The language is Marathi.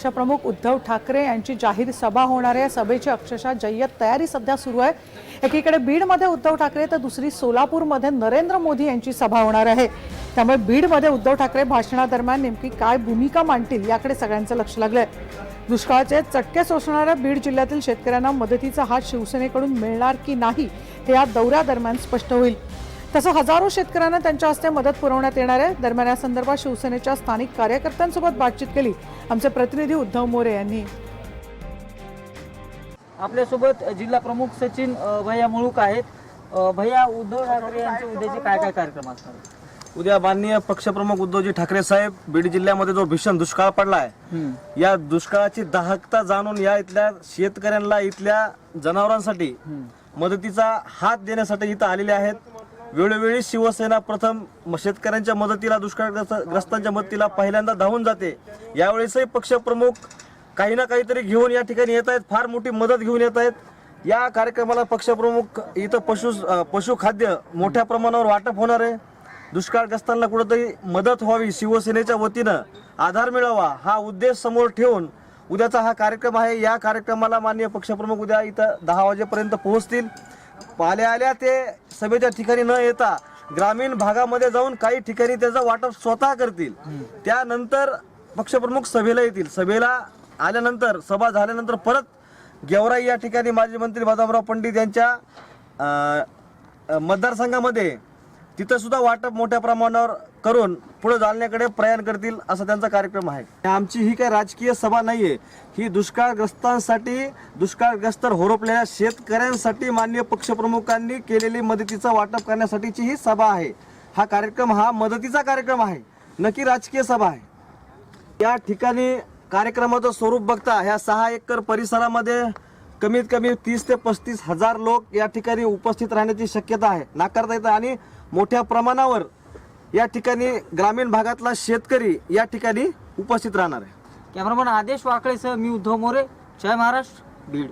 पक्षप्रमुख उद्धव ठाकरे यांची जाहीर सभा होणार आहे। सभेची अक्षरशः जय्यत तयारी सध्या सुरू आहे। एकीकडे बीडमध्ये उद्धव ठाकरे तर दुसरी सोलापूरमध्ये नरेंद्र मोदी यांची सभा होणार आहे। त्यामुळे बीडमध्ये उद्धव ठाकरे भाषणादरम्यान नेमकी काय भूमिका मांडतील याकडे सगळ्यांचं लक्ष लागलंय। दुष्काळाचे चटके सोसणाऱ्या बीड जिल्ह्यातील शेतकऱ्यांना मदतीचा हात शिवसेनेकडून मिळणार की नाही हे या दौऱ्यादरम्यान स्पष्ट होईल। तसं हजारो शेतकऱ्यांना त्यांच्या हस्ते मदत पुरवण्यात येणार आहे। दरम्यान या संदर्भात शिवसेनेच्या स्थानिक कार्यकर्त्यांसोबत बातचीत केली आमचे प्रतिनिधी उद्धव मोरे यांनी। आपल्यासोबत जिल्हा प्रमुख सचिन भैया मुळूक आहेत। भैया, उद्धव ठाकरे यांचे उद्याचे काय काय कार्यक्रम असणार? उद्या माननीय पक्षप्रमुख उद्धवजी ठाकरे साहेब बीड जिल्ह्यामध्ये जो भीषण दुष्काळ पडलाय, या दुष्काळाची दाहकता जाणून या इथल्या शेतकऱ्यांना, इथल्या जनावरांसाठी मदतीचा हात देण्यासाठी इथं आलेले आहेत। वेळोवेळी शिवसेना प्रथम शेतकऱ्यांच्या मदतीला, दुष्काळग्रस्तांच्या मदतीला पहिल्यांदा धावून जाते। यावेळेसही पक्षप्रमुख काही ना काहीतरी घेऊन या ठिकाणी येत आहेत, फार मोठी मदत घेऊन येत आहेत। या कार्यक्रमाला पक्षप्रमुख इथं पशुखाद्य मोठ्या प्रमाणावर वाटप होणार आहे। दुष्काळग्रस्तांना कुठेतरी मदत व्हावी, शिवसेनेच्या वतीनं आधार मिळावा हा उद्देश समोर ठेवून उद्याचा हा कार्यक्रम आहे। या कार्यक्रमाला माननीय पक्षप्रमुख उद्या इथं 10 वाजेपर्यंत पोहोचतील। आल्या ते सभेच्या ठिकाणी न येता ग्रामीण भागामध्ये जाऊन काही ठिकाणी त्याचं वाटप स्वतः करतील। त्यानंतर पक्षप्रमुख सभेला येतील। सभेला आल्यानंतर, सभा झाल्यानंतर परत गेवराई या ठिकाणी माजी मंत्री बदामराव पंडित यांच्या मतदारसंघामध्ये तिथं सुद्धा वाटप मोठ्या प्रमाणावर करून पुढे जालन्याकडे प्रयाण करतील, असा त्यांचा कार्यक्रम आहे। आमची ही काही राजकीय सभा नाहीये, ही दुष्काळग्रस्तांसाठी, दुष्काळग्रस्त होरपलेल्या शेतकऱ्यांसाठी माननीय पक्षप्रमुखांनी केलेली मदतीचं वाटप करण्यासाठीची ही सभा आहे। हा कार्यक्रम हा मदतीचा कार्यक्रम आहे, नक्की राजकीय सभा आहे। या ठिकाणी कार्यक्रमाचं स्वरूप बघता ह्या 6 एकर परिसरामध्ये कमीत कमी 30 ते 35 हजार लोक या ठिकाणी उपस्थित राहण्याची शक्यता आहे, नाकारता येतं। आणि मोठ्या प्रमाणावर या ठिकाणी ग्रामीण भागातला शेतकरी या ठिकाणी उपस्थित राहणार आहे। कॅमेरामन आदेश वाकळेसह मी उद्धव मोरे, जय महाराष्ट्र, बीड।